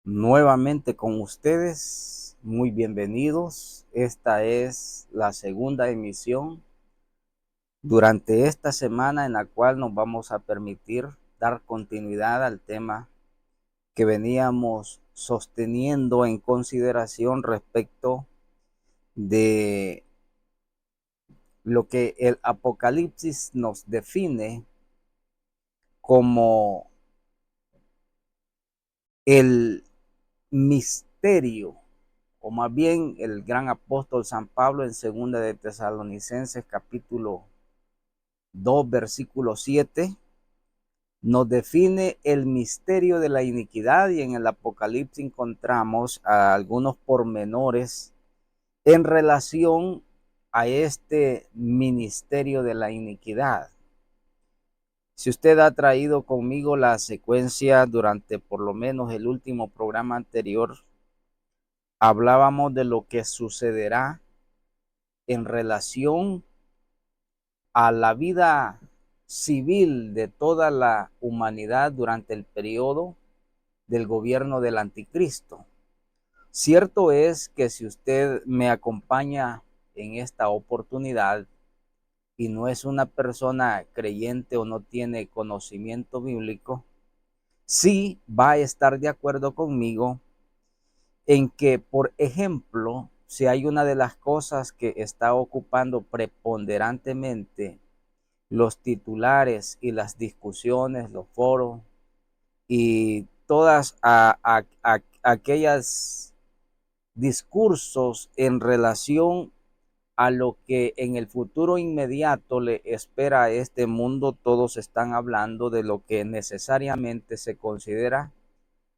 nuevamente con ustedes. Muy bienvenidos. Esta es la segunda emisión durante esta semana en la cual nos vamos a permitir dar continuidad al tema que veníamos sosteniendo en consideración respecto de lo que el Apocalipsis nos define como el misterio, o más bien el gran apóstol San Pablo en segunda de Tesalonicenses capítulo 2 versículo 7 nos define el misterio de la iniquidad, y en el Apocalipsis encontramos algunos pormenores en relación a este ministerio de la iniquidad. Si usted ha traído conmigo la secuencia durante por lo menos el último programa anterior, hablábamos de lo que sucederá en relación a la vida civil de toda la humanidad durante el periodo del gobierno del anticristo. Cierto es que si usted me acompaña en esta oportunidad y no es una persona creyente o no tiene conocimiento bíblico, sí va a estar de acuerdo conmigo en que, por ejemplo, si hay una de las cosas que está ocupando preponderantemente los titulares y las discusiones, los foros y todas aquellas discursos en relación a lo que en el futuro inmediato le espera a este mundo, todos están hablando de lo que necesariamente se considera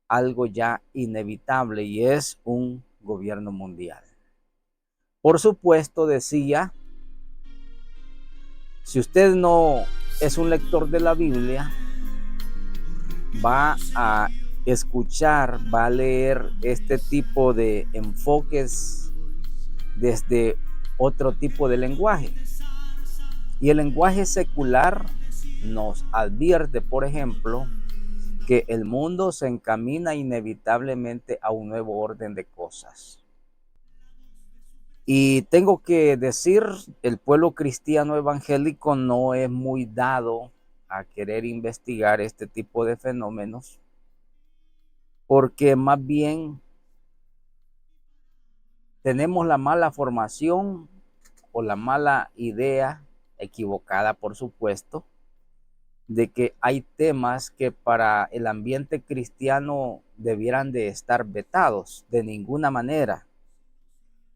algo ya inevitable, y es un gobierno mundial. Por supuesto, decía, si usted no es un lector de la Biblia, va a escuchar, va a leer este tipo de enfoques desde otro tipo de lenguaje. Y el lenguaje secular nos advierte, por ejemplo, que el mundo se encamina inevitablemente a un nuevo orden de cosas. Y tengo que decir, el pueblo cristiano evangélico no es muy dado a querer investigar este tipo de fenómenos, porque más bien tenemos la mala formación o la mala idea, equivocada por supuesto, de que hay temas que para el ambiente cristiano debieran de estar vetados de ninguna manera.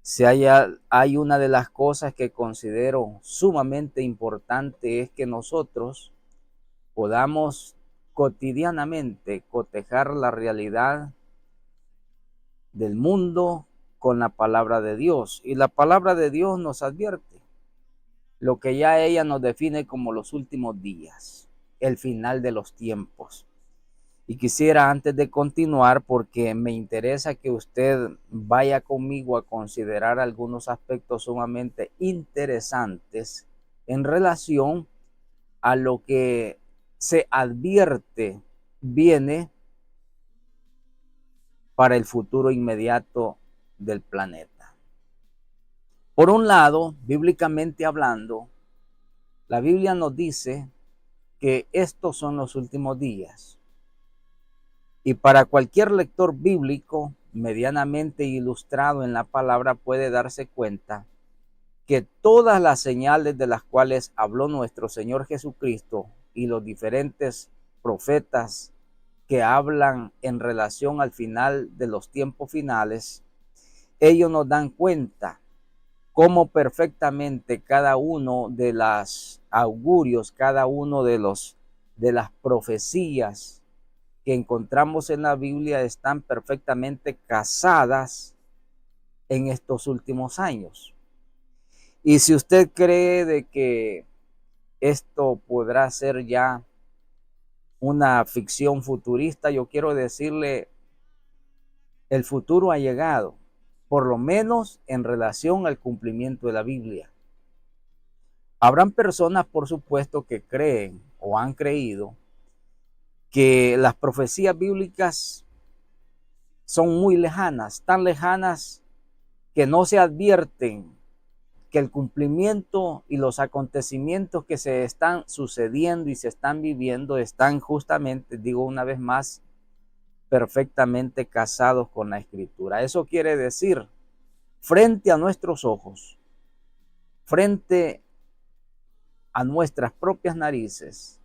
Si hay una de las cosas que considero sumamente importante, es que nosotros podamos cotidianamente cotejar la realidad del mundo con la palabra de Dios. Y la palabra de Dios nos advierte lo que ya ella nos define como los últimos días, el final de los tiempos. Y quisiera, antes de continuar, porque me interesa que usted vaya conmigo a considerar algunos aspectos sumamente interesantes en relación a lo que se advierte viene para el futuro inmediato del planeta. Por un lado, bíblicamente hablando, la Biblia nos dice que estos son los últimos días. Y para cualquier lector bíblico medianamente ilustrado en la palabra puede darse cuenta que todas las señales de las cuales habló nuestro Señor Jesucristo y los diferentes profetas que hablan en relación al final de los tiempos finales, ellos nos dan cuenta cómo perfectamente cada uno de los augurios, cada uno de las profecías que encontramos en la Biblia están perfectamente casadas en estos últimos años. Y si usted cree de que esto podrá ser ya una ficción futurista, yo quiero decirle, el futuro ha llegado, por lo menos en relación al cumplimiento de la Biblia. Habrán personas, por supuesto, que creen o han creído que las profecías bíblicas son muy lejanas, tan lejanas que no se advierten que el cumplimiento y los acontecimientos que se están sucediendo y se están viviendo están justamente, digo una vez más, perfectamente casados con la Escritura. Eso quiere decir, frente a nuestros ojos, frente a nuestras propias narices,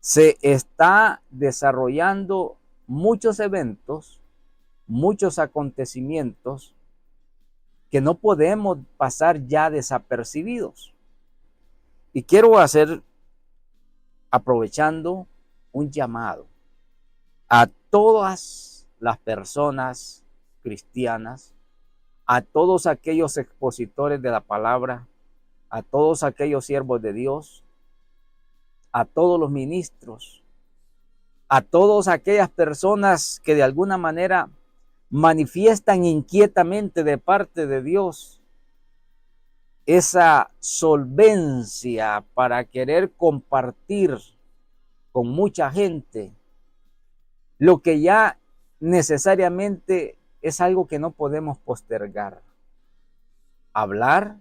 se está desarrollando muchos eventos, muchos acontecimientos que no podemos pasar ya desapercibidos. Y quiero hacer, aprovechando, un llamado a todas las personas cristianas, a todos aquellos expositores de la palabra, a todos aquellos siervos de Dios, a todos los ministros, a todas aquellas personas que de alguna manera manifiestan inquietamente de parte de Dios esa solvencia para querer compartir con mucha gente lo que ya necesariamente es algo que no podemos postergar. Hablar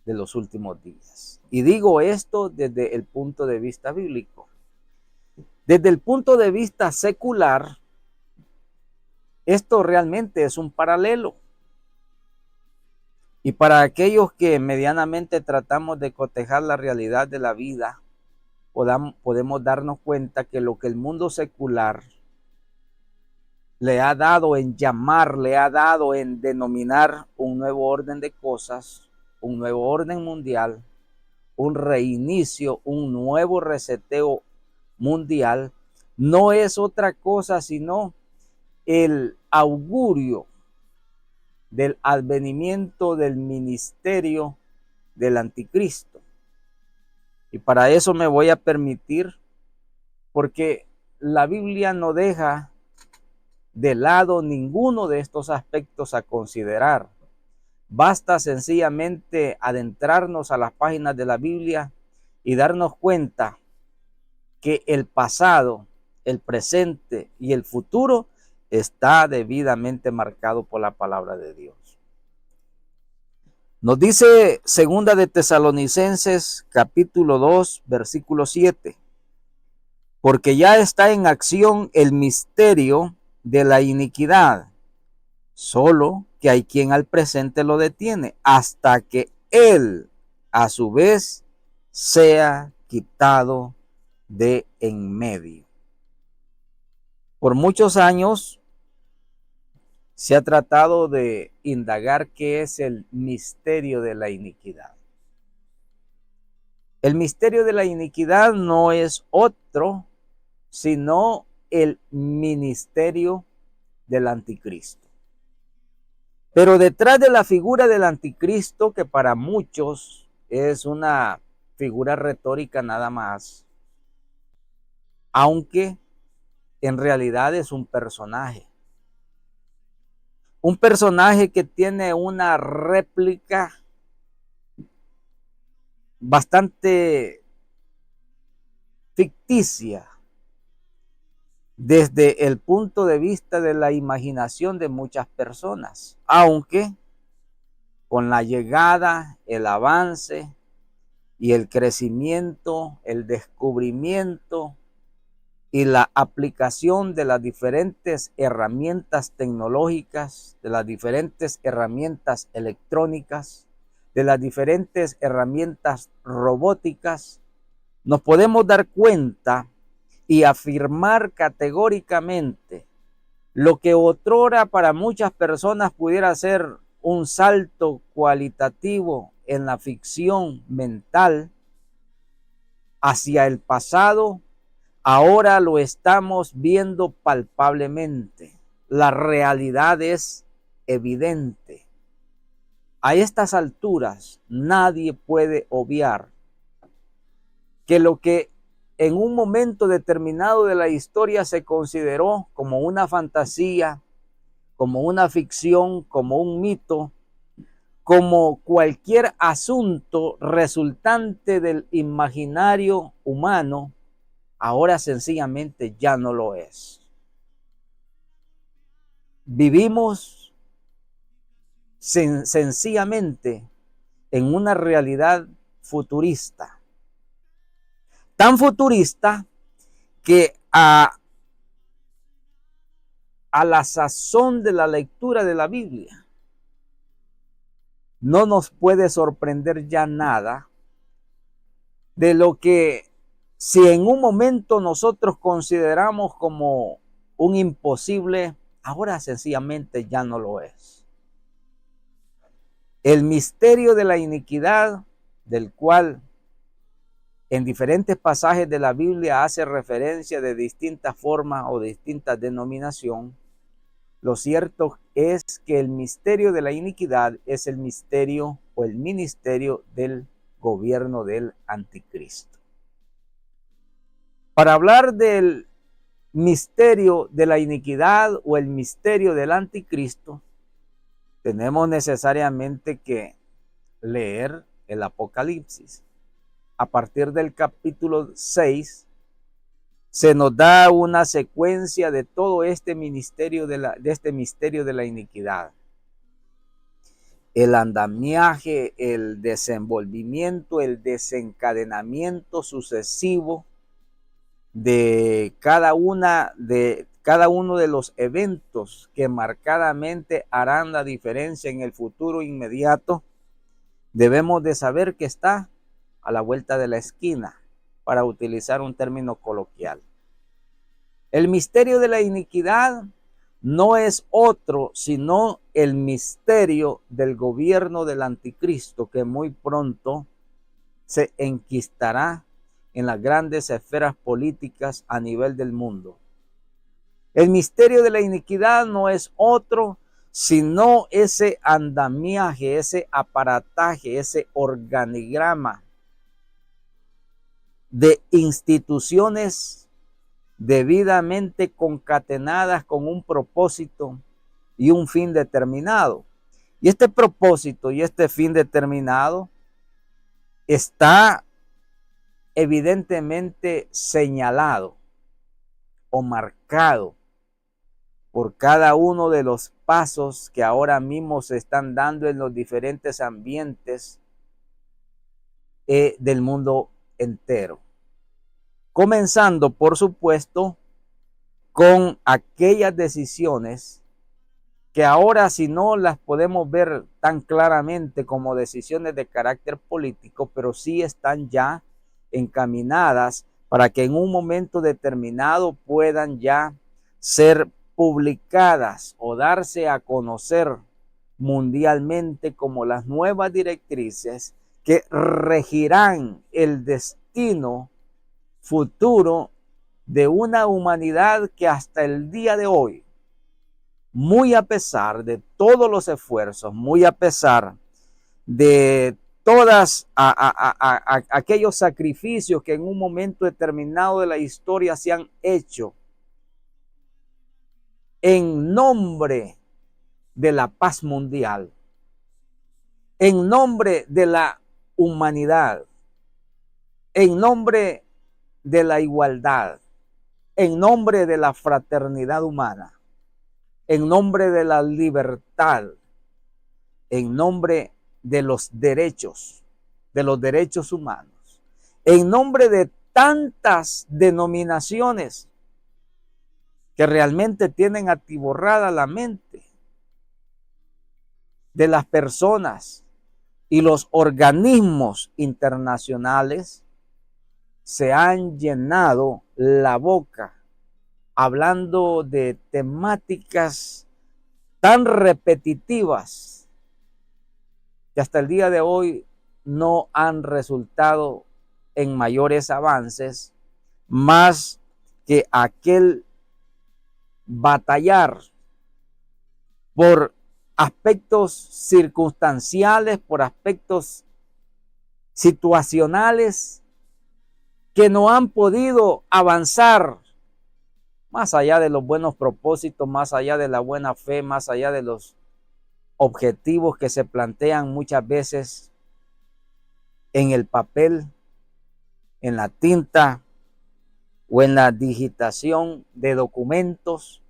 de los últimos días. Y digo esto desde el punto de vista bíblico. Desde el punto de vista secular, esto realmente es un paralelo. Y para aquellos que medianamente tratamos de cotejar la realidad de la vida, podemos darnos cuenta que lo que el mundo secular le ha dado en llamar, le ha dado en denominar un nuevo orden de cosas, un nuevo orden mundial, un reinicio, un nuevo reseteo mundial, no es otra cosa sino el augurio del advenimiento del ministerio del anticristo. Y para eso me voy a permitir, porque la Biblia no deja de lado ninguno de estos aspectos a considerar. Basta sencillamente adentrarnos a las páginas de la Biblia y darnos cuenta que el pasado, el presente y el futuro está debidamente marcado por la palabra de Dios. Nos dice segunda de Tesalonicenses capítulo 2 versículo 7, porque ya está en acción el misterio de la iniquidad, solo que hay quien al presente lo detiene hasta que él a su vez sea quitado de en medio. Por muchos años se ha tratado de indagar qué es el misterio de la iniquidad. El misterio de la iniquidad no es otro, sino el ministerio del anticristo. Pero detrás de la figura del anticristo, que para muchos es una figura retórica nada más, aunque en realidad es un personaje que tiene una réplica bastante ficticia desde el punto de vista de la imaginación de muchas personas, aunque con la llegada, el avance y el crecimiento, el descubrimiento y la aplicación de las diferentes herramientas tecnológicas, de las diferentes herramientas electrónicas, de las diferentes herramientas robóticas, nos podemos dar cuenta y afirmar categóricamente lo que otrora para muchas personas pudiera ser un salto cualitativo en la ficción mental hacia el pasado. Ahora lo estamos viendo palpablemente. La realidad es evidente. A estas alturas nadie puede obviar que lo que en un momento determinado de la historia se consideró como una fantasía, como una ficción, como un mito, como cualquier asunto resultante del imaginario humano, ahora sencillamente ya no lo es. vivimos sencillamente en una realidad futurista, tan futurista que a la sazón de la lectura de la Biblia no nos puede sorprender ya nada de lo que, si en un momento nosotros consideramos como un imposible, ahora sencillamente ya no lo es. El misterio de la iniquidad, del cual en diferentes pasajes de la Biblia hace referencia de distintas formas o distintas denominaciones, lo cierto es que el misterio de la iniquidad es el misterio o el ministerio del gobierno del anticristo. Para hablar del misterio de la iniquidad o el misterio del anticristo, tenemos necesariamente que leer el Apocalipsis. A partir del capítulo 6 se nos da una secuencia de todo este misterio de la iniquidad. El andamiaje, el desenvolvimiento, el desencadenamiento sucesivo de cada uno de los eventos que marcadamente harán la diferencia en el futuro inmediato. Debemos de saber que está a la vuelta de la esquina, para utilizar un término coloquial. El misterio de la iniquidad no es otro sino el misterio del gobierno del anticristo, que muy pronto se enquistará en las grandes esferas políticas a nivel del mundo. El misterio de la iniquidad no es otro sino ese andamiaje, ese aparataje, ese organigrama de instituciones debidamente concatenadas con un propósito y un fin determinado. Y este propósito y este fin determinado está evidentemente señalado o marcado por cada uno de los pasos que ahora mismo se están dando en los diferentes ambientes del mundo entero. Comenzando, por supuesto, con aquellas decisiones que ahora, si no las podemos ver tan claramente como decisiones de carácter político, pero sí están ya encaminadas para que en un momento determinado puedan ya ser publicadas o darse a conocer mundialmente como las nuevas directrices que regirán el destino futuro de una humanidad que hasta el día de hoy, muy a pesar de todos los esfuerzos, muy a pesar de todas aquellos sacrificios que en un momento determinado de la historia se han hecho en nombre de la paz mundial, en nombre de la humanidad, en nombre de la igualdad, en nombre de la fraternidad humana, en nombre de la libertad, en nombre de los derechos humanos, en nombre de tantas denominaciones que realmente tienen atiborrada la mente de las personas y los organismos internacionales, se han llenado la boca hablando de temáticas tan repetitivas que hasta el día de hoy no han resultado en mayores avances, más que aquel batallar por aspectos circunstanciales, por aspectos situacionales que no han podido avanzar más allá de los buenos propósitos, más allá de la buena fe, más allá de los objetivos que se plantean muchas veces en el papel, en la tinta o en la digitación de documentos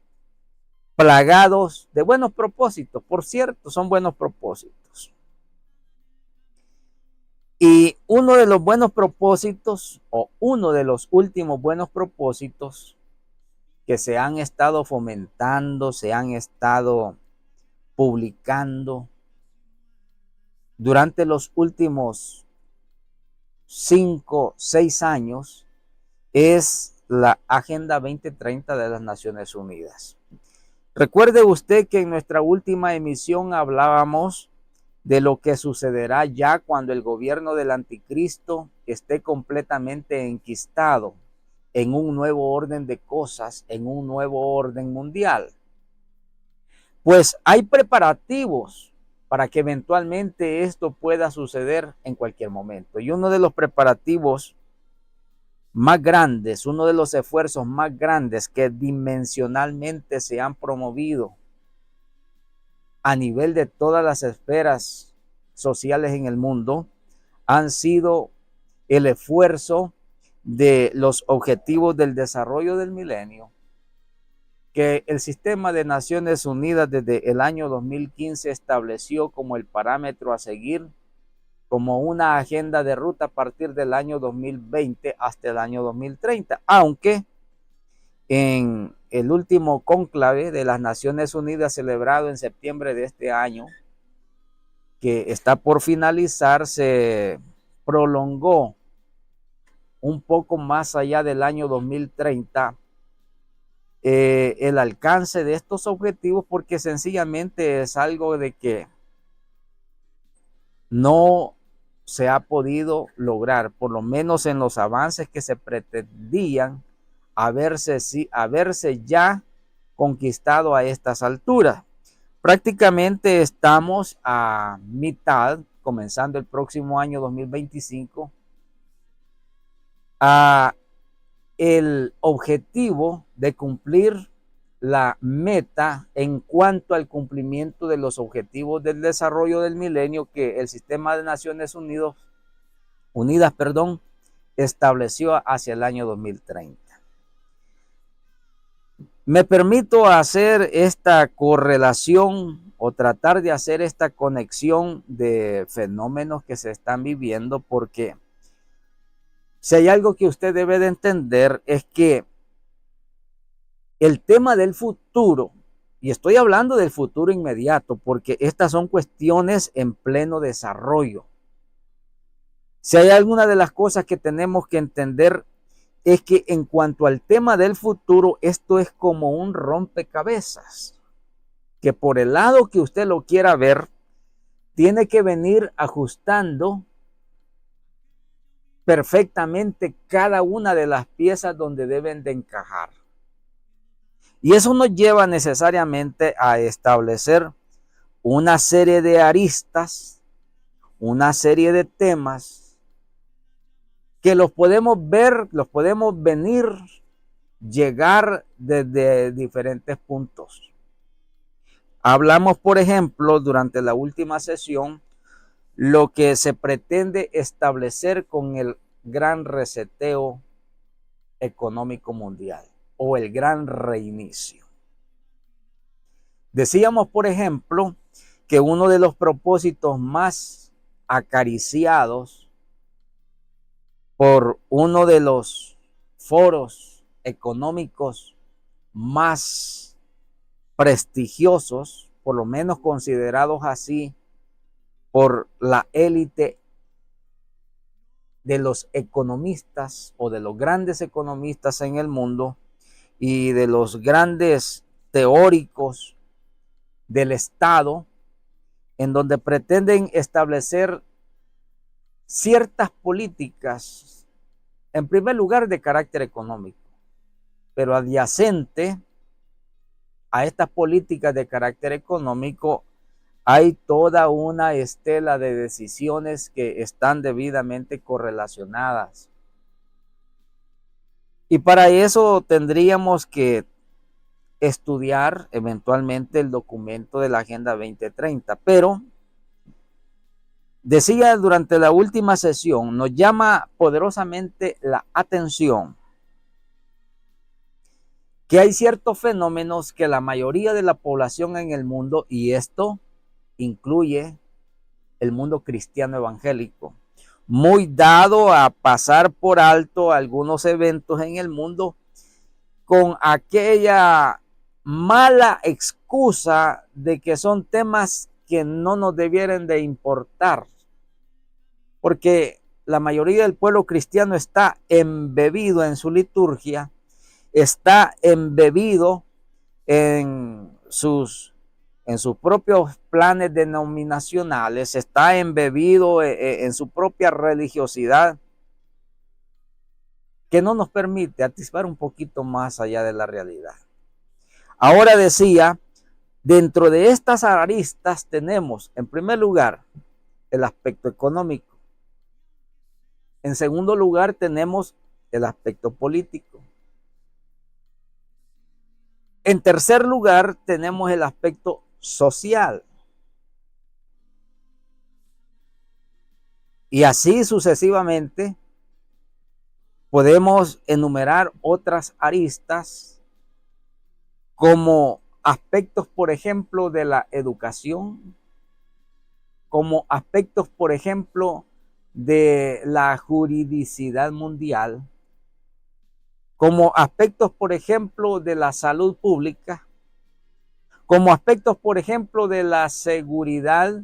plagados de buenos propósitos. Por cierto, son buenos propósitos. Y uno de los buenos propósitos, o uno de los últimos buenos propósitos que se han estado fomentando, se han estado publicando durante los últimos 5, 6 años, es la Agenda 2030 de las Naciones Unidas. Recuerde usted que en nuestra última emisión hablábamos de lo que sucederá ya cuando el gobierno del anticristo esté completamente enquistado en un nuevo orden de cosas, en un nuevo orden mundial. Pues hay preparativos para que eventualmente esto pueda suceder en cualquier momento. Y uno de los preparativos más grandes, uno de los esfuerzos más grandes que dimensionalmente se han promovido a nivel de todas las esferas sociales en el mundo, han sido el esfuerzo de los objetivos del desarrollo del milenio, que el sistema de Naciones Unidas desde el año 2015 estableció como el parámetro a seguir, como una agenda de ruta a partir del año 2020 hasta el año 2030, aunque en el último cónclave de las Naciones Unidas celebrado en septiembre de este año, que está por finalizar, se prolongó un poco más allá del año 2030 el alcance de estos objetivos, porque sencillamente es algo de que no se ha podido lograr, por lo menos en los avances que se pretendían haberse ya conquistado a estas alturas. Prácticamente estamos a mitad, comenzando el próximo año 2025, a el objetivo de cumplir la meta en cuanto al cumplimiento de los objetivos del desarrollo del milenio que el sistema de Naciones Unidas, estableció hacia el año 2030. Me permito hacer esta correlación o tratar de hacer esta conexión de fenómenos que se están viviendo, porque si hay algo que usted debe de entender es que el tema del futuro, y estoy hablando del futuro inmediato, porque estas son cuestiones en pleno desarrollo. Si hay alguna de las cosas que tenemos que entender es que en cuanto al tema del futuro, esto es como un rompecabezas, que por el lado que usted lo quiera ver, tiene que venir ajustando perfectamente cada una de las piezas donde deben de encajar. Y eso nos lleva necesariamente a establecer una serie de aristas, una serie de temas que los podemos ver, los podemos llegar desde diferentes puntos. Hablamos, por ejemplo, durante la última sesión, lo que se pretende establecer con el gran reseteo económico mundial o el gran reinicio. Decíamos, por ejemplo, que uno de los propósitos más acariciados por uno de los foros económicos más prestigiosos, por lo menos considerados así por la élite de los economistas o de los grandes economistas en el mundo y de los grandes teóricos del Estado, en donde pretenden establecer ciertas políticas, en primer lugar de carácter económico, pero adyacente a estas políticas de carácter económico hay toda una estela de decisiones que están debidamente correlacionadas. Y para eso tendríamos que estudiar eventualmente el documento de la Agenda 2030. Pero decía durante la última sesión, nos llama poderosamente la atención que hay ciertos fenómenos que la mayoría de la población en el mundo, y esto incluye el mundo cristiano evangélico, muy dado a pasar por alto algunos eventos en el mundo con aquella mala excusa de que son temas que no nos debieran de importar, porque la mayoría del pueblo cristiano está embebido en su liturgia, está embebido en sus propios planes denominacionales, está embebido en su propia religiosidad, que no nos permite atisbar un poquito más allá de la realidad. Ahora decía, dentro de estas aristas tenemos, en primer lugar, el aspecto económico. En segundo lugar, tenemos el aspecto político. En tercer lugar, tenemos el aspecto social. Y así sucesivamente podemos enumerar otras aristas como aspectos, por ejemplo, de la educación, como aspectos, por ejemplo, de la juridicidad mundial, como aspectos, por ejemplo, de la salud pública, como aspectos, por ejemplo, de la seguridad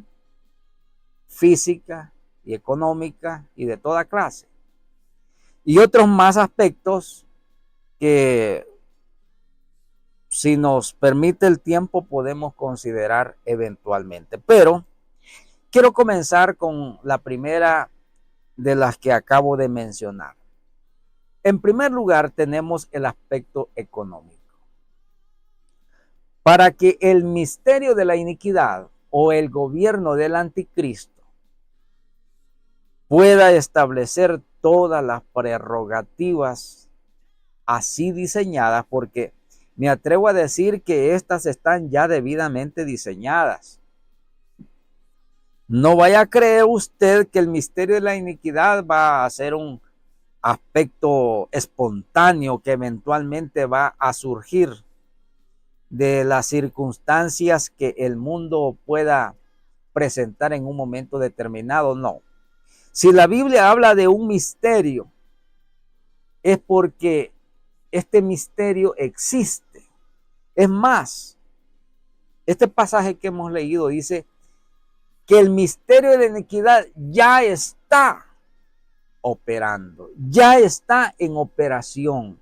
física y económica y de toda clase. Y otros más aspectos que, si nos permite el tiempo, podemos considerar eventualmente. Pero quiero comenzar con la primera de las que acabo de mencionar. En primer lugar, tenemos el aspecto económico. Para que el misterio de la iniquidad o el gobierno del anticristo pueda establecer todas las prerrogativas así diseñadas, porque me atrevo a decir que estas están ya debidamente diseñadas. No vaya a creer usted que el misterio de la iniquidad va a ser un aspecto espontáneo que eventualmente va a surgir de las circunstancias que el mundo pueda presentar en un momento determinado. No. Si la Biblia habla de un misterio, es porque este misterio existe. Es más, este pasaje que hemos leído dice que el misterio de la iniquidad ya está operando, ya está en operación.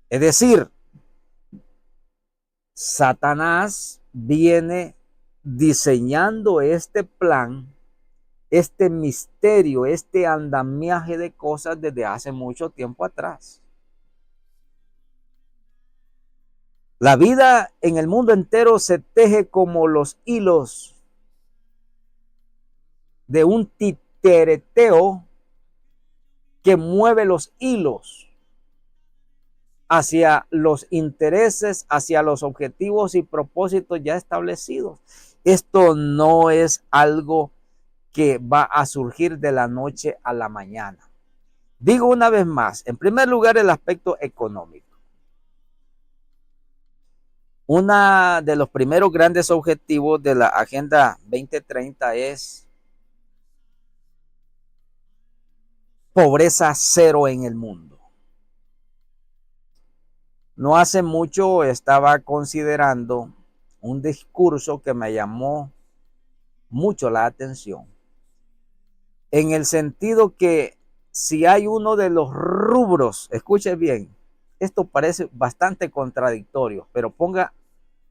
Es decir, Satanás viene diseñando este plan, este misterio, este andamiaje de cosas desde hace mucho tiempo atrás. La vida en el mundo entero se teje como los hilos de un titereteo que mueve los hilos hacia los intereses, hacia los objetivos y propósitos ya establecidos. Esto no es algo que va a surgir de la noche a la mañana. Digo una vez más, en primer lugar, el aspecto económico. Uno de los primeros grandes objetivos de la Agenda 2030 es pobreza cero en el mundo. No hace mucho estaba considerando un discurso que me llamó mucho la atención, en el sentido que si hay uno de los rubros, escuche bien, esto parece bastante contradictorio, pero ponga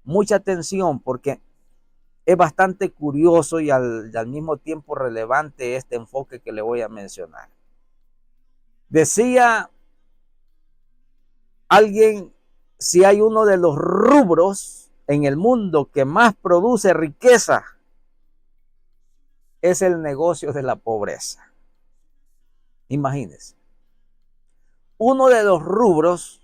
mucha atención porque es bastante curioso y al mismo tiempo relevante este enfoque que le voy a mencionar. Decía alguien, si hay uno de los rubros en el mundo que más produce riqueza, es el negocio de la pobreza. Imagínense. Uno de los rubros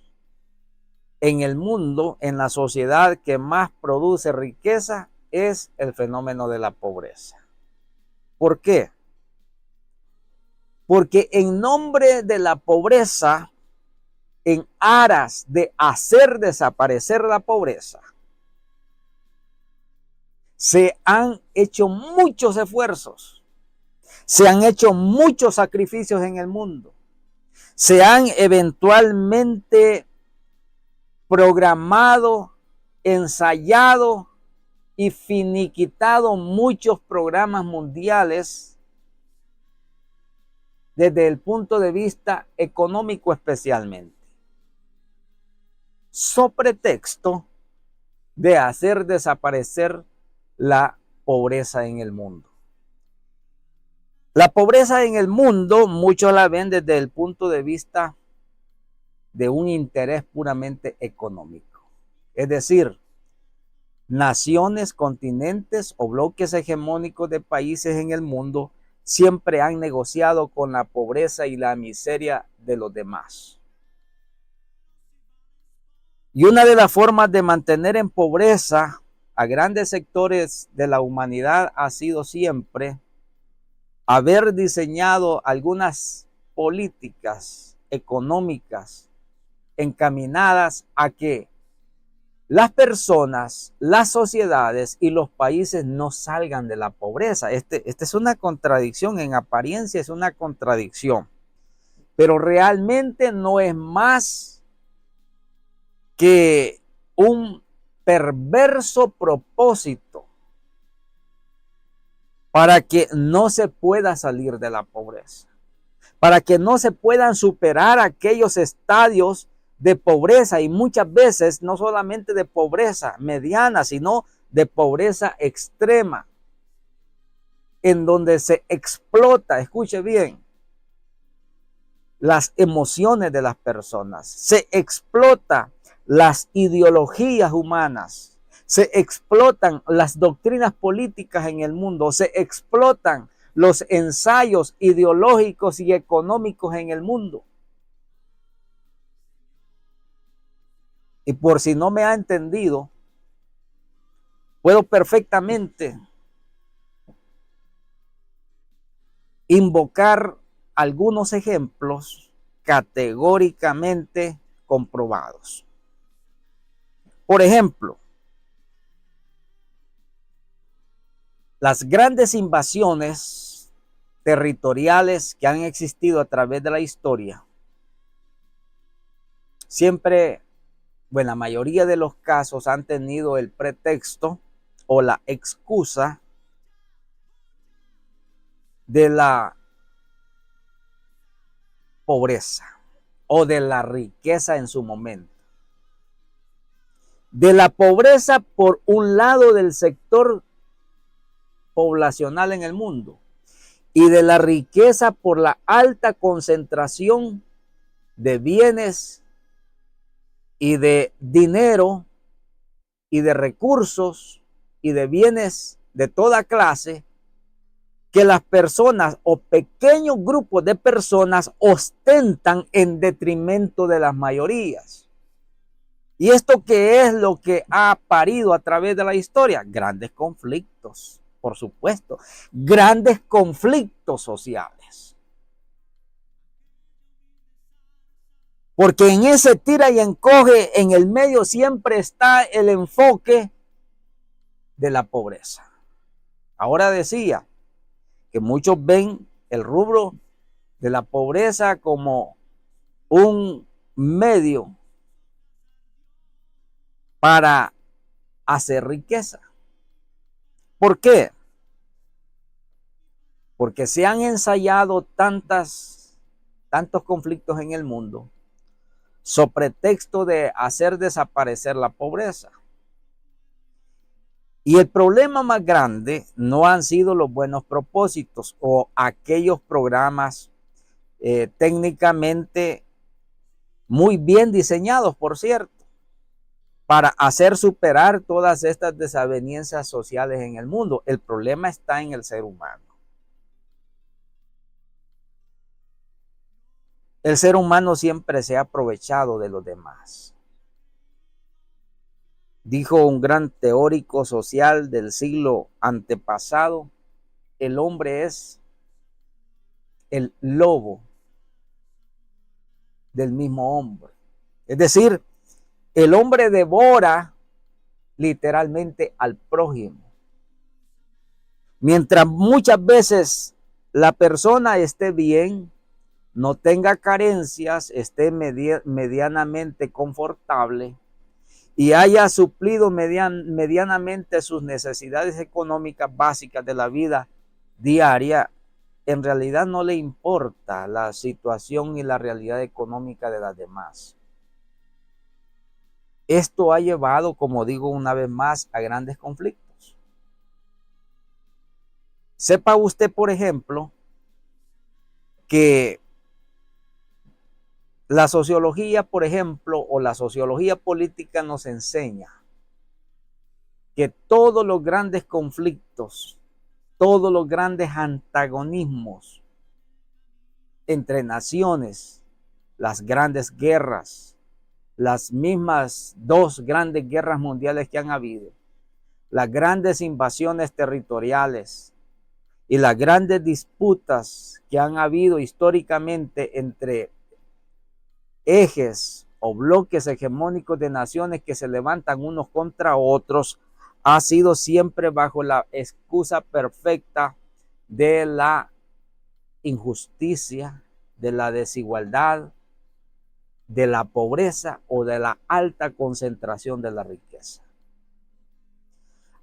en el mundo, en la sociedad que más produce riqueza, es el fenómeno de la pobreza. ¿Por qué? Porque en nombre de la pobreza, en aras de hacer desaparecer la pobreza, se han hecho muchos esfuerzos, se han hecho muchos sacrificios en el mundo, se han eventualmente programado, ensayado y finiquitado muchos programas mundiales desde el punto de vista económico especialmente, so pretexto de hacer desaparecer la pobreza en el mundo. La pobreza en el mundo, muchos la ven desde el punto de vista de un interés puramente económico. Es decir, naciones, continentes o bloques hegemónicos de países en el mundo siempre han negociado con la pobreza y la miseria de los demás. Y una de las formas de mantener en pobreza a grandes sectores de la humanidad ha sido siempre haber diseñado algunas políticas económicas encaminadas a que las personas, las sociedades y los países no salgan de la pobreza. Esta es una contradicción, en apariencia es una contradicción, pero realmente no es más que un perverso propósito para que no se pueda salir de la pobreza, para que no se puedan superar aquellos estadios de pobreza, y muchas veces no solamente de pobreza mediana, sino de pobreza extrema, en donde se explota, escuche bien, las emociones de las personas, se explota las ideologías humanas, se explotan las doctrinas políticas en el mundo, se explotan los ensayos ideológicos y económicos en el mundo. Y por si no me ha entendido, puedo perfectamente invocar algunos ejemplos categóricamente comprobados. Por ejemplo, las grandes invasiones territoriales que han existido a través de la historia siempre, en la mayoría de los casos, han tenido el pretexto o la excusa de la pobreza o de la riqueza en su momento. De la pobreza por un lado del sector poblacional en el mundo y de la riqueza por la alta concentración de bienes y de dinero y de recursos y de bienes de toda clase que las personas o pequeños grupos de personas ostentan en detrimento de las mayorías. ¿Y esto qué es lo que ha parido a través de la historia? Grandes conflictos, por supuesto, grandes conflictos sociales. Porque en ese tira y encoge, en el medio siempre está el enfoque de la pobreza. Ahora decía que muchos ven el rubro de la pobreza como un medio para hacer riqueza. ¿Por qué? Porque se han ensayado tantos conflictos en el mundo so pretexto de hacer desaparecer la pobreza. Y el problema más grande no han sido los buenos propósitos o aquellos programas técnicamente muy bien diseñados, por cierto, para hacer superar todas estas desavenencias sociales en el mundo. El problema está en el ser humano. El ser humano siempre se ha aprovechado de los demás. Dijo un gran teórico social del siglo antepasado, el hombre es el lobo del mismo hombre. Es decir, el hombre devora literalmente al prójimo. Mientras muchas veces la persona esté bien, no tenga carencias, esté medianamente confortable y haya suplido medianamente sus necesidades económicas básicas de la vida diaria, en realidad no le importa la situación y la realidad económica de las demás. Esto ha llevado, como digo una vez más, a grandes conflictos. Sepa usted, por ejemplo, que la sociología, por ejemplo, o la sociología política nos enseña que todos los grandes conflictos, todos los grandes antagonismos entre naciones, las grandes guerras, las mismas dos grandes guerras mundiales que han habido, las grandes invasiones territoriales y las grandes disputas que han habido históricamente entre ejes o bloques hegemónicos de naciones que se levantan unos contra otros, ha sido siempre bajo la excusa perfecta de la injusticia, de la desigualdad, de la pobreza o de la alta concentración de la riqueza.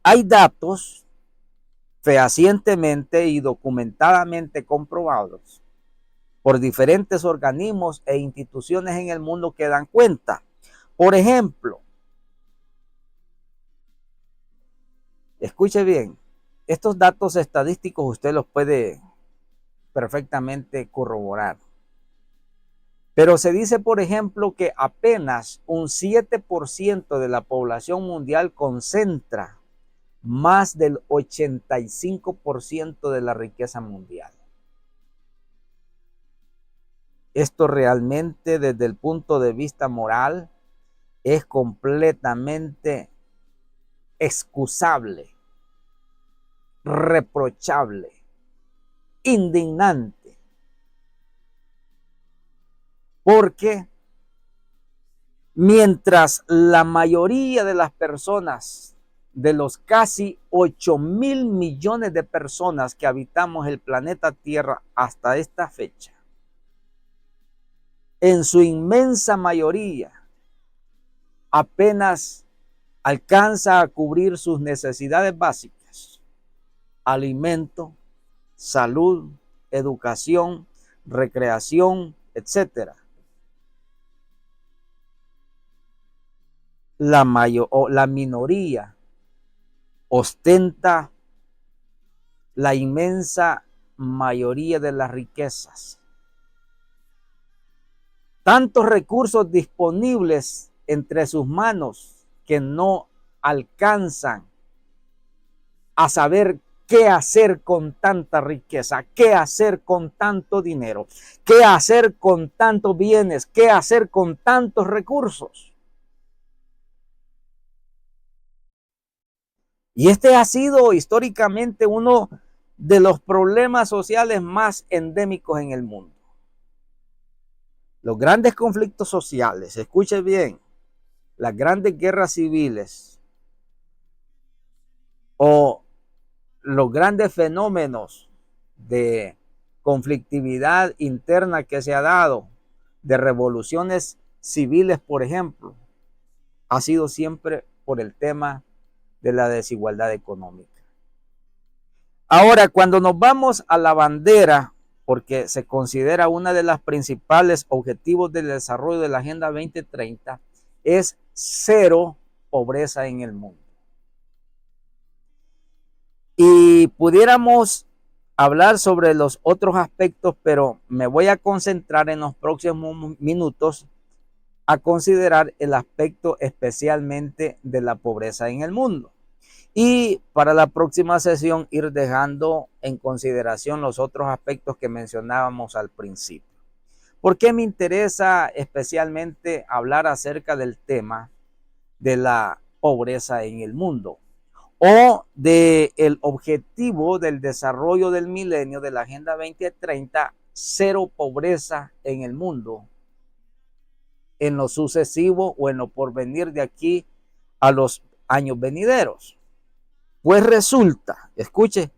Hay datos fehacientemente y documentadamente comprobados por diferentes organismos e instituciones en el mundo que dan cuenta. Por ejemplo, escuche bien, estos datos estadísticos usted los puede perfectamente corroborar. Pero se dice, por ejemplo, que apenas un 7% de la población mundial concentra más del 85% de la riqueza mundial. Esto realmente, desde el punto de vista moral, es completamente excusable, reprochable, indignante. Porque mientras la mayoría de las personas, de los casi 8.000 millones de personas que habitamos el planeta Tierra hasta esta fecha, en su inmensa mayoría, apenas alcanza a cubrir sus necesidades básicas: alimento, salud, educación, recreación, etcétera. La minoría ostenta la inmensa mayoría de las riquezas. Tantos recursos disponibles entre sus manos que no alcanzan a saber qué hacer con tanta riqueza, qué hacer con tanto dinero, qué hacer con tantos bienes, qué hacer con tantos recursos. Y este ha sido históricamente uno de los problemas sociales más endémicos en el mundo. Los grandes conflictos sociales, escuche bien, las grandes guerras civiles o los grandes fenómenos de conflictividad interna que se ha dado, de revoluciones civiles, por ejemplo, ha sido siempre por el tema de la desigualdad económica. Ahora, cuando nos vamos a la bandera, porque se considera una de las principales objetivos del desarrollo de la Agenda 2030, es cero pobreza en el mundo. Y pudiéramos hablar sobre los otros aspectos, pero me voy a concentrar en los próximos minutos a considerar el aspecto especialmente de la pobreza en el mundo. Y para la próxima sesión ir dejando en consideración los otros aspectos que mencionábamos al principio. ¿Por qué me interesa especialmente hablar acerca del tema de la pobreza en el mundo? O del objetivo del desarrollo del milenio de la Agenda 2030, cero pobreza en el mundo, en lo sucesivo o en lo porvenir de aquí a los años venideros. Pues resulta, escuche,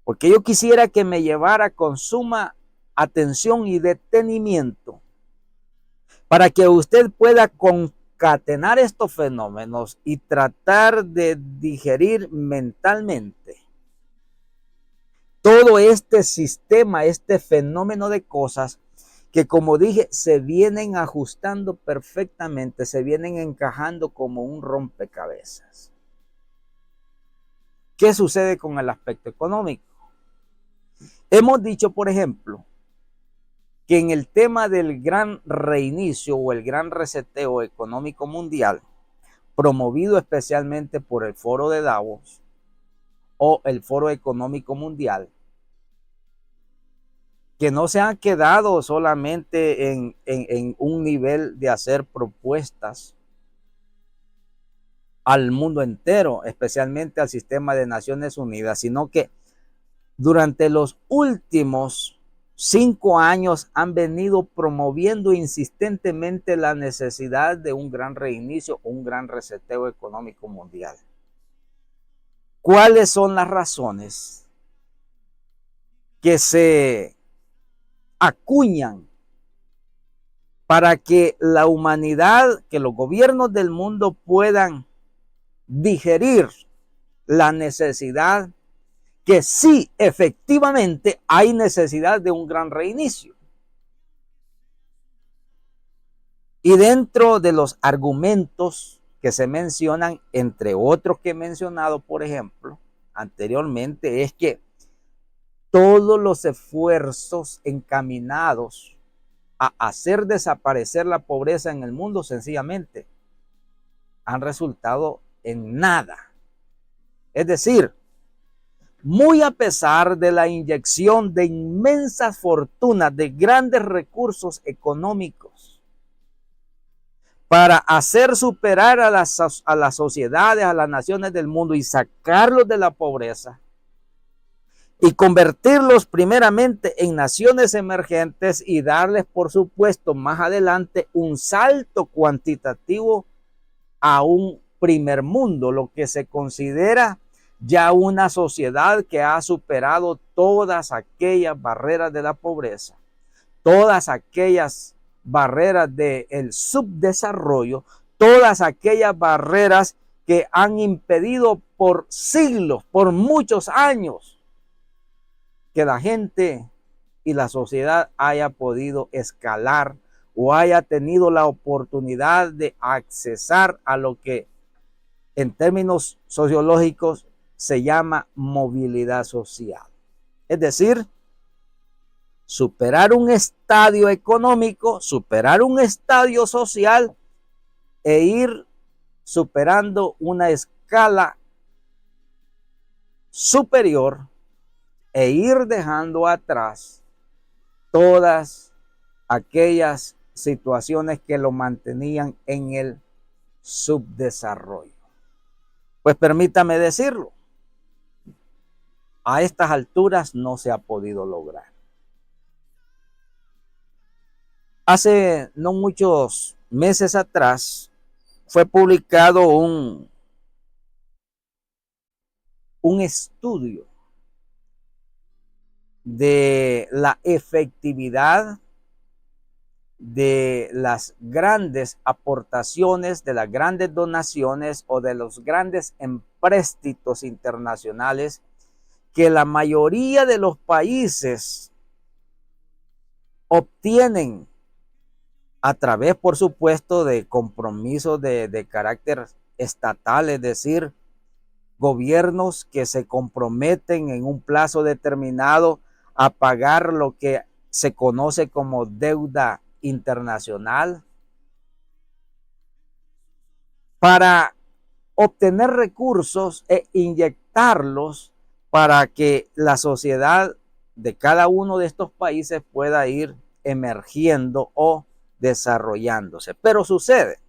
porque yo quisiera que me llevara con suma atención y detenimiento para que usted pueda concatenar estos fenómenos y tratar de digerir mentalmente todo este sistema, este fenómeno de cosas que, como dije, se vienen ajustando perfectamente, se vienen encajando como un rompecabezas. ¿Qué sucede con el aspecto económico? Hemos dicho, por ejemplo, que en el tema del gran reinicio o el gran reseteo económico mundial, promovido especialmente por el Foro de Davos o el Foro Económico Mundial, que no se han quedado solamente en un nivel de hacer propuestas al mundo entero, especialmente al sistema de Naciones Unidas, sino que durante los últimos 5 años han venido promoviendo insistentemente la necesidad de un gran reinicio, un gran reseteo económico mundial. ¿Cuáles son las razones que se acuñan para que la humanidad, que los gobiernos del mundo puedan digerir la necesidad que sí, efectivamente hay necesidad de un gran reinicio? Y dentro de los argumentos que se mencionan, entre otros que he mencionado, por ejemplo, anteriormente, es que todos los esfuerzos encaminados a hacer desaparecer la pobreza en el mundo sencillamente han resultado en nada. Es decir, muy a pesar de la inyección de inmensas fortunas, de grandes recursos económicos para hacer superar a las sociedades, a las naciones del mundo y sacarlos de la pobreza y convertirlos primeramente en naciones emergentes y darles, por supuesto, más adelante un salto cuantitativo a un primer mundo, lo que se considera ya una sociedad que ha superado todas aquellas barreras de la pobreza, todas aquellas barreras del subdesarrollo, todas aquellas barreras que han impedido por siglos, por muchos años, que la gente y la sociedad haya podido escalar o haya tenido la oportunidad de accesar a lo que en términos sociológicos se llama movilidad social. Es decir, superar un estadio económico, superar un estadio social e ir superando una escala superior e ir dejando atrás todas aquellas situaciones que lo mantenían en el subdesarrollo. Pues permítame decirlo, a estas alturas no se ha podido lograr. Hace no muchos meses atrás fue publicado un estudio de la efectividad de las grandes aportaciones, de las grandes donaciones o de los grandes empréstitos internacionales que la mayoría de los países obtienen a través, por supuesto, de compromisos de carácter estatal, es decir, gobiernos que se comprometen en un plazo determinado a pagar lo que se conoce como deuda internacional para obtener recursos e inyectarlos para que la sociedad de cada uno de estos países pueda ir emergiendo o desarrollándose. Pero sucede,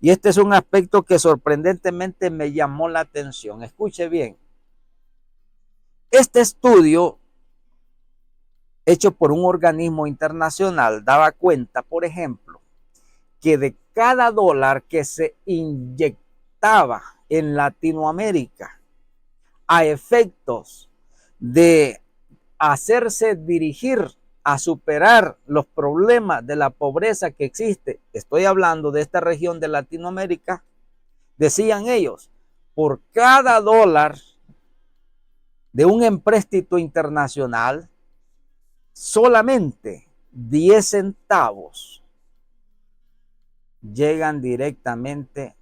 y este es un aspecto que sorprendentemente me llamó la atención. Escuche bien, este estudio hecho por un organismo internacional daba cuenta, por ejemplo, que de cada dólar que se inyectaba en Latinoamérica a efectos de hacerse dirigir a superar los problemas de la pobreza que existe, estoy hablando de esta región de Latinoamérica, decían ellos, por cada dólar de un empréstito internacional, solamente 10 centavos llegan directamente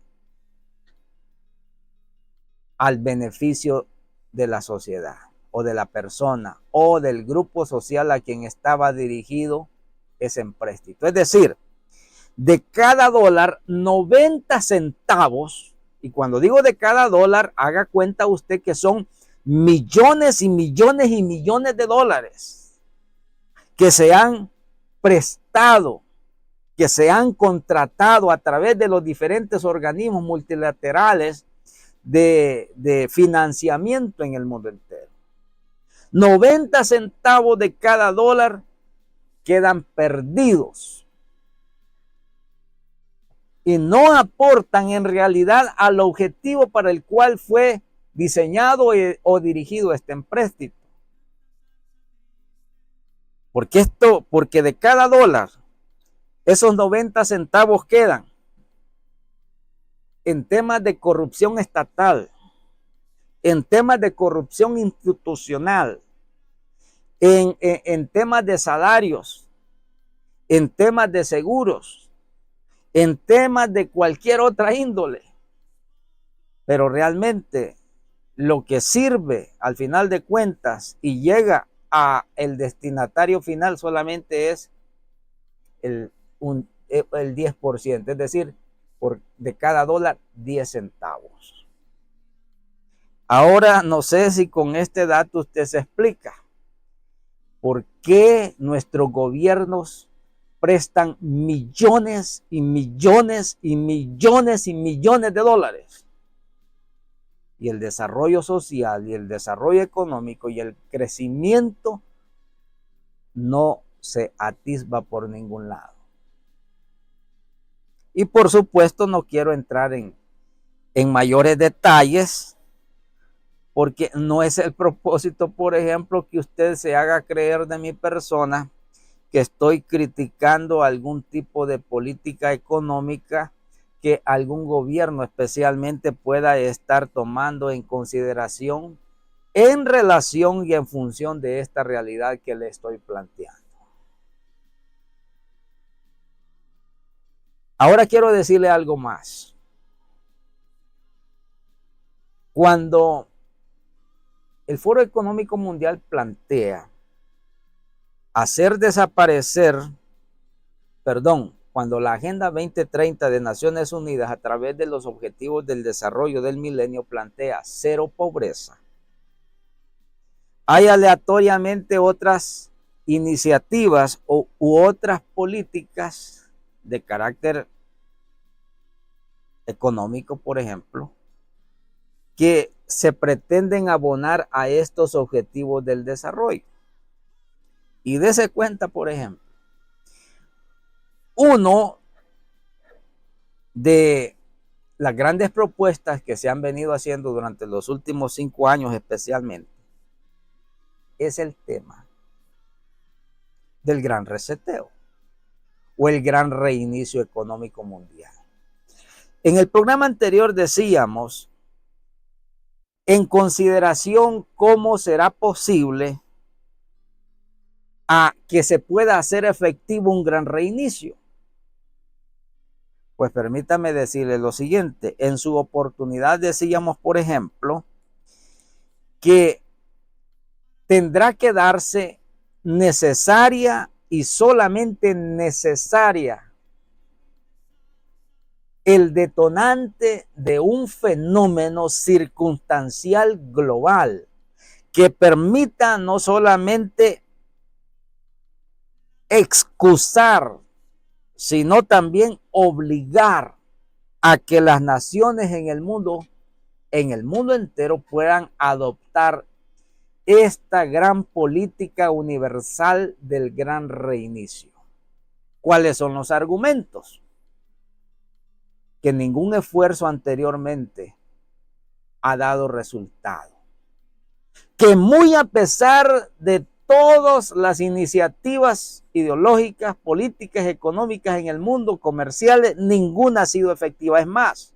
al beneficio de la sociedad o de la persona o del grupo social a quien estaba dirigido ese empréstito. Es decir, de cada dólar, 90 centavos, y cuando digo de cada dólar, haga cuenta usted que son millones y millones y millones de dólares que se han prestado, que se han contratado a través de los diferentes organismos multilaterales de financiamiento en el mundo entero. 90 centavos de cada dólar quedan perdidos y no aportan en realidad al objetivo para el cual fue diseñado o dirigido este empréstito. Porque de cada dólar, esos 90 centavos quedan en temas de corrupción estatal, en temas de corrupción institucional, en temas de salarios, en temas de seguros, en temas de cualquier otra índole. Pero realmente lo que sirve al final de cuentas y llega a el destinatario final solamente es el 10%, es decir, de cada dólar 10 centavos. Ahora no sé si con este dato usted se explica por qué nuestros gobiernos prestan millones y millones y millones y millones de dólares. Y el desarrollo social y el desarrollo económico y el crecimiento no se atisba por ningún lado. Y por supuesto no quiero entrar en mayores detalles, porque no es el propósito, por ejemplo, que usted se haga creer de mi persona que estoy criticando algún tipo de política económica que algún gobierno especialmente pueda estar tomando en consideración en relación y en función de esta realidad que le estoy planteando. Ahora quiero decirle algo más. Cuando el Foro Económico Mundial plantea hacer desaparecer, cuando la Agenda 2030 de Naciones Unidas a través de los Objetivos del Desarrollo del Milenio plantea cero pobreza, hay aleatoriamente otras iniciativas u otras políticas de carácter económico, por ejemplo, que se pretenden abonar a estos objetivos del desarrollo. Y dése cuenta, por ejemplo, uno de las grandes propuestas que se han venido haciendo durante los últimos 5 años especialmente es el tema del gran reseteo o el gran reinicio económico mundial. En el programa anterior decíamos, en consideración cómo será posible a que se pueda hacer efectivo un gran reinicio. Pues permítame decirle lo siguiente, en su oportunidad decíamos, por ejemplo, que tendrá que darse necesaria y solamente necesaria el detonante de un fenómeno circunstancial global que permita no solamente excusar, sino también obligar a que las naciones en el mundo entero puedan adoptar esta gran política universal del gran reinicio. ¿Cuáles son los argumentos? que ningún esfuerzo anteriormente ha dado resultado. Que muy a pesar de todas las iniciativas ideológicas, políticas, económicas en el mundo, comerciales, ninguna ha sido efectiva. Es más,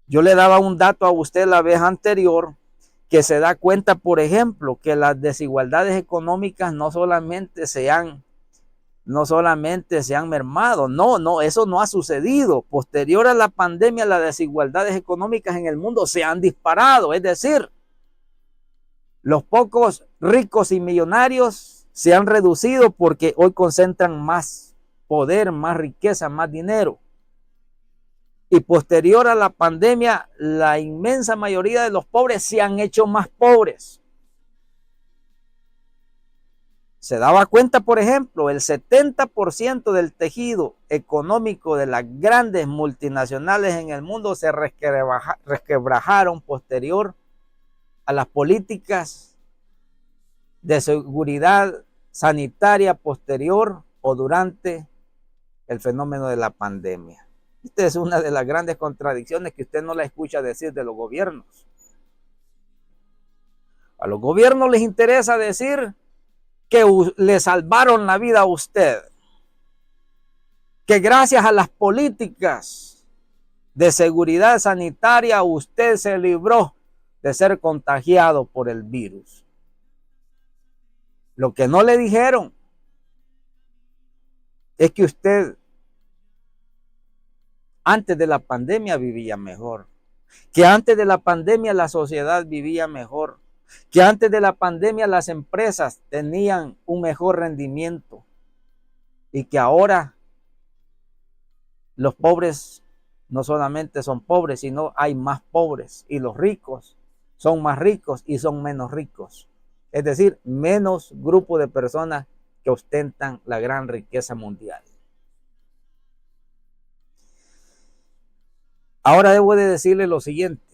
yo le daba un dato a usted la vez anterior, que se da cuenta, por ejemplo, que las desigualdades económicas no solamente se han mermado. No, eso no ha sucedido. Posterior a la pandemia, las desigualdades económicas en el mundo se han disparado. Es decir, los pocos ricos y millonarios se han reducido porque hoy concentran más poder, más riqueza, más dinero. Y posterior a la pandemia, la inmensa mayoría de los pobres se han hecho más pobres. Se daba cuenta, por ejemplo, el 70% del tejido económico de las grandes multinacionales en el mundo se resquebrajaron posterior a las políticas de seguridad sanitaria posterior o durante el fenómeno de la pandemia. Esta es una de las grandes contradicciones que usted no la escucha decir de los gobiernos. A los gobiernos les interesa decir que le salvaron la vida a usted, que gracias a las políticas de seguridad sanitaria usted se libró de ser contagiado por el virus. Lo que no le dijeron es que usted antes de la pandemia vivía mejor, que antes de la pandemia la sociedad vivía mejor, que antes de la pandemia las empresas tenían un mejor rendimiento y que ahora los pobres no solamente son pobres, sino hay más pobres y los ricos son más ricos y son menos ricos. Es decir, menos grupo de personas que ostentan la gran riqueza mundial. Ahora debo de decirle lo siguiente.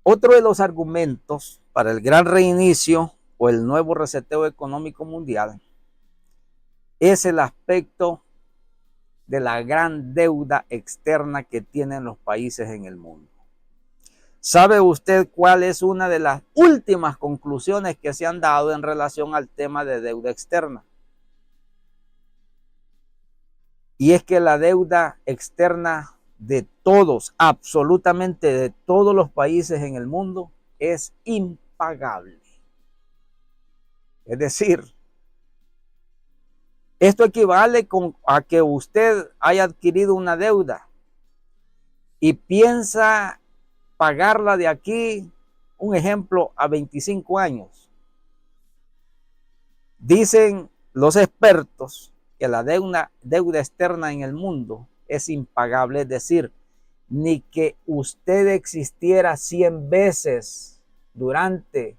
Otro de los argumentos para el gran reinicio o el nuevo reseteo económico mundial es el aspecto de la gran deuda externa que tienen los países en el mundo. ¿Sabe usted cuál es una de las últimas conclusiones que se han dado en relación al tema de deuda externa? Y es que la deuda externa de todos, absolutamente de todos los países en el mundo, es impagable. Es decir, esto equivale a que usted haya adquirido una deuda y piensa pagarla de aquí, un ejemplo, a 25 años. Dicen los expertos que la deuda externa en el mundo es impagable, es decir, ni que usted existiera 100 veces durante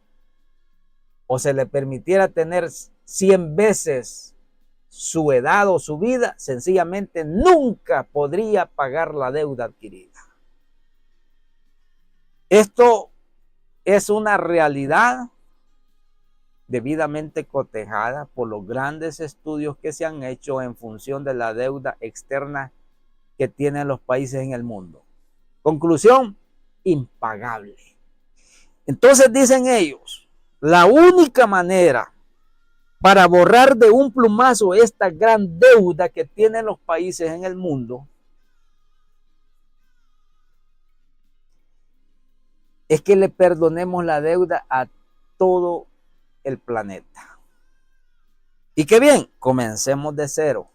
o se le permitiera tener 100 veces su edad o su vida, sencillamente nunca podría pagar la deuda adquirida. Esto es una realidad debidamente cotejada por los grandes estudios que se han hecho en función de la deuda externa que tienen los países en el mundo. Conclusión, impagable. Entonces dicen ellos, la única manera para borrar de un plumazo esta gran deuda que tienen los países en el mundo es que le perdonemos la deuda a todo el planeta. Y qué bien, comencemos de cero.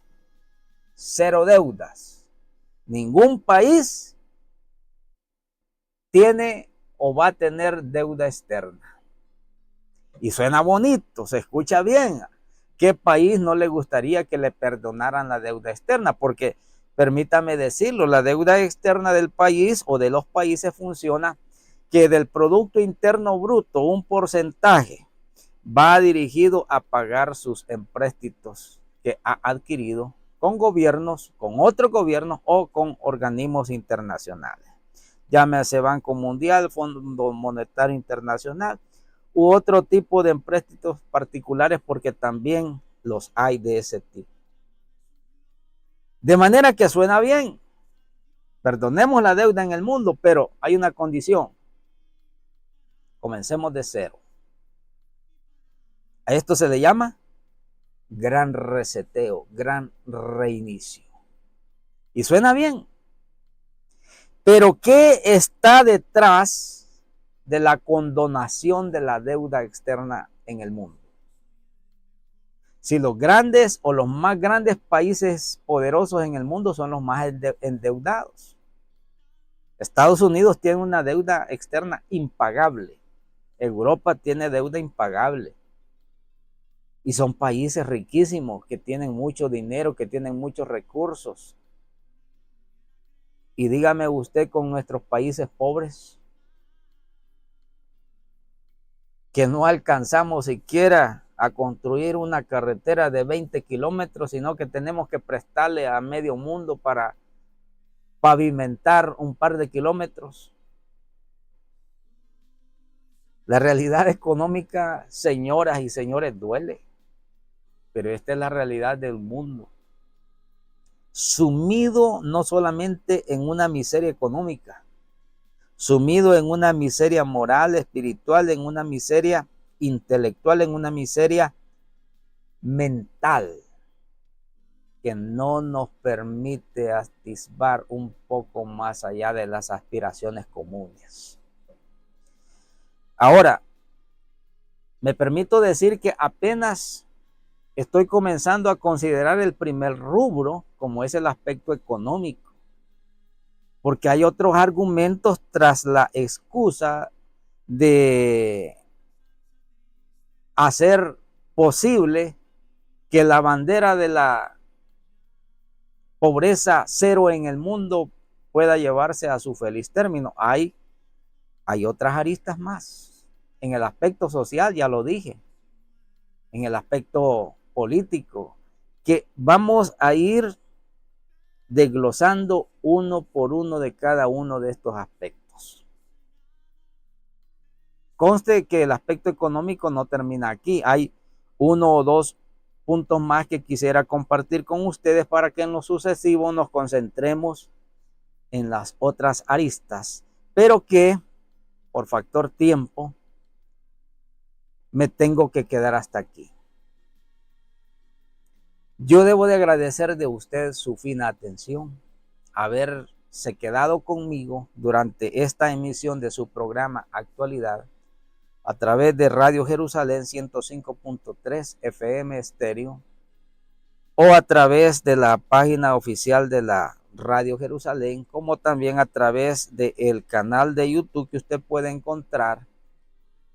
Cero deudas. Ningún país tiene o va a tener deuda externa. Y suena bonito, se escucha bien. ¿Qué país no le gustaría que le perdonaran la deuda externa? Porque, permítame decirlo, la deuda externa del país o de los países funciona que del Producto Interno Bruto un porcentaje va dirigido a pagar sus empréstitos que ha adquirido con gobiernos, con otros gobiernos o con organismos internacionales. Llámese Banco Mundial, Fondo Monetario Internacional u otro tipo de empréstitos particulares, porque también los hay de ese tipo. De manera que suena bien. Perdonemos la deuda en el mundo, pero hay una condición. Comencemos de cero. A esto se le llama gran reseteo, gran reinicio. Y suena bien. Pero ¿qué está detrás de la condonación de la deuda externa en el mundo? Si los grandes o los más grandes países poderosos en el mundo son los más endeudados. Estados Unidos tiene una deuda externa impagable. Europa tiene deuda impagable. Y son países riquísimos que tienen mucho dinero, que tienen muchos recursos. Y dígame usted con nuestros países pobres, que no alcanzamos siquiera a construir una carretera de 20 kilómetros, sino que tenemos que prestarle a medio mundo para pavimentar un par de kilómetros. La realidad económica, señoras y señores, duele, pero esta es la realidad del mundo. Sumido no solamente en una miseria económica, sumido en una miseria moral, espiritual, en una miseria intelectual, en una miseria mental que no nos permite atisbar un poco más allá de las aspiraciones comunes. Ahora, me permito decir que apenas estoy comenzando a considerar el primer rubro, como es el aspecto económico, porque hay otros argumentos tras la excusa de hacer posible que la bandera de la pobreza cero en el mundo pueda llevarse a su feliz término. Hay otras aristas más. En el aspecto social, ya lo dije, en el aspecto político, que vamos a ir desglosando uno por uno de cada uno de estos aspectos. Conste que el aspecto económico no termina aquí. Hay uno o dos puntos más que quisiera compartir con ustedes para que en lo sucesivo nos concentremos en las otras aristas, pero que por factor tiempo me tengo que quedar hasta aquí. Yo debo de agradecer de usted su fina atención, haberse quedado conmigo durante esta emisión de su programa Actualidad a través de Radio Jerusalén 105.3 FM estéreo o a través de la página oficial de la Radio Jerusalén, como también a través del canal de YouTube que usted puede encontrar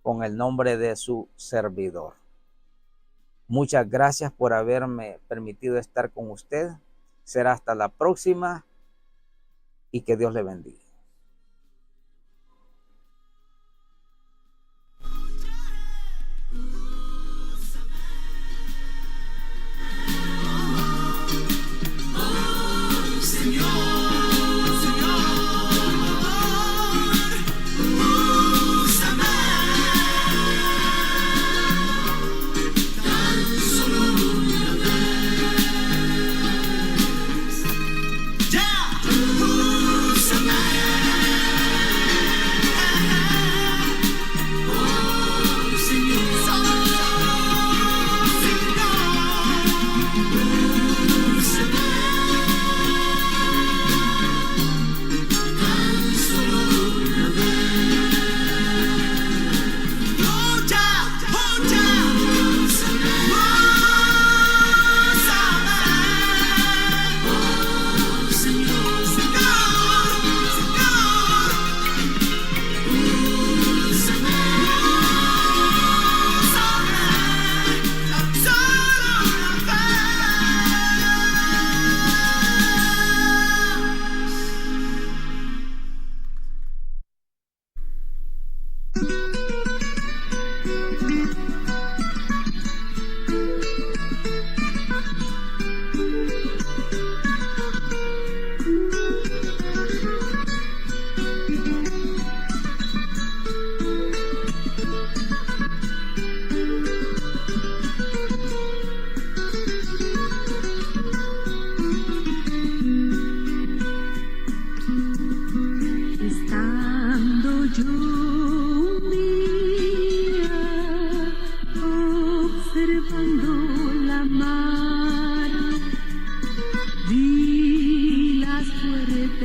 con el nombre de su servidor. Muchas gracias por haberme permitido estar con usted. Será hasta la próxima y que Dios le bendiga.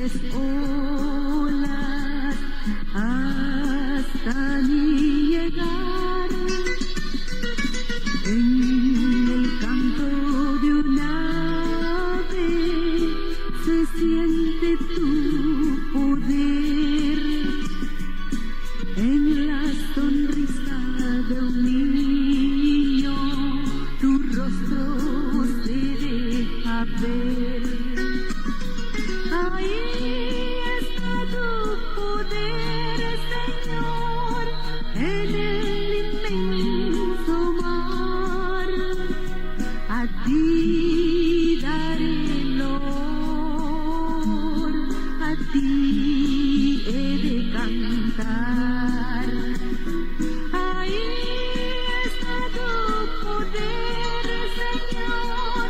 dulces olas hasta llegar en el canto de un ave se siente tu poder, en la sonrisa de un niño tu rostro se deja ver. Ahí está tu poder, Señor, en el inmenso mar. A ti daré el honor, a ti he de cantar. Ahí está tu poder, Señor,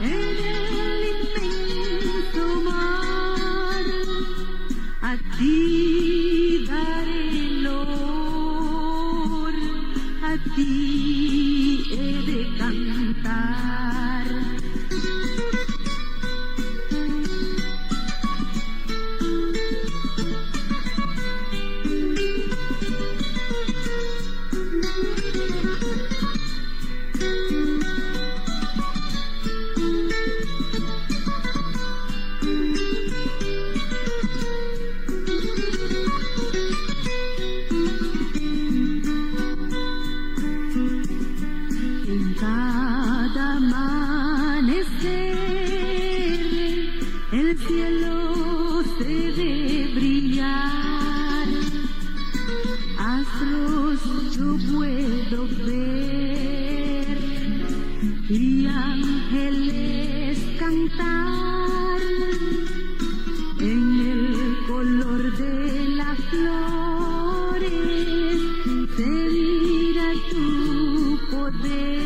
en el inmenso mar. A ti daré el honor, a ti he de cantar. En cada amanecer el cielo se ve brillar, astros yo puedo ver y ángeles cantar. En el color de las flores se mira tu poder.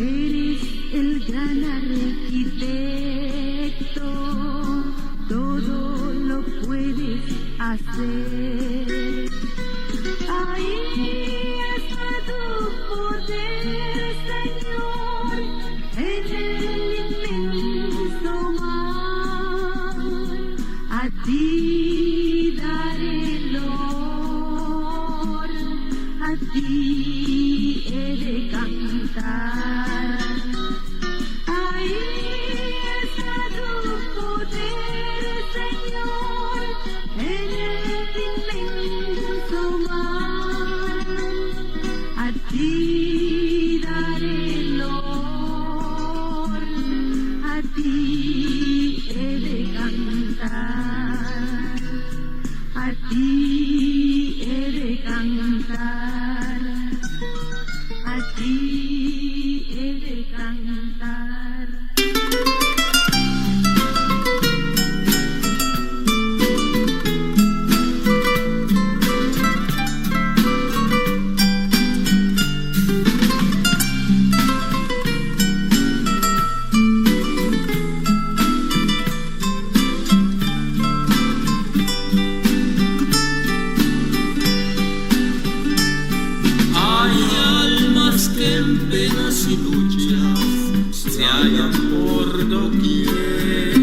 Eres el gran arquitecto, todo lo puedes hacer. Ahí está tu poder, Señor, en el inmenso mar. A ti daré el honor, a ti he de cantar. Ahí está tu poder, Señor, en el inmenso mar. A ti daré el honor, a ti he de cantar. A ti he de cantar. A ti he de cantar. Penas y luchas se hallan por doquier,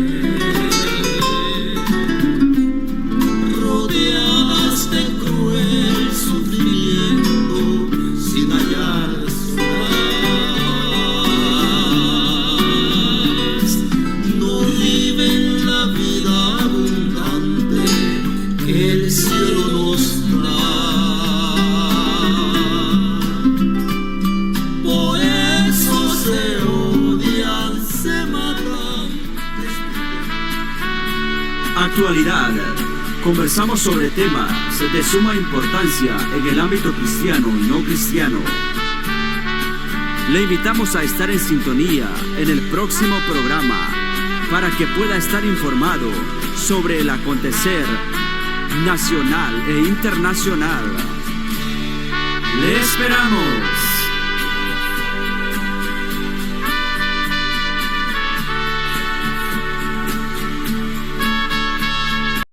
rodeadas de cruel sufrimiento sin hallar paz. No viven la vida abundante que el cielo nos da. Actualidad. Conversamos sobre temas de suma importancia en el ámbito cristiano y no cristiano. Le invitamos a estar en sintonía en el próximo programa para que pueda estar informado sobre el acontecer nacional e internacional. ¡Le esperamos!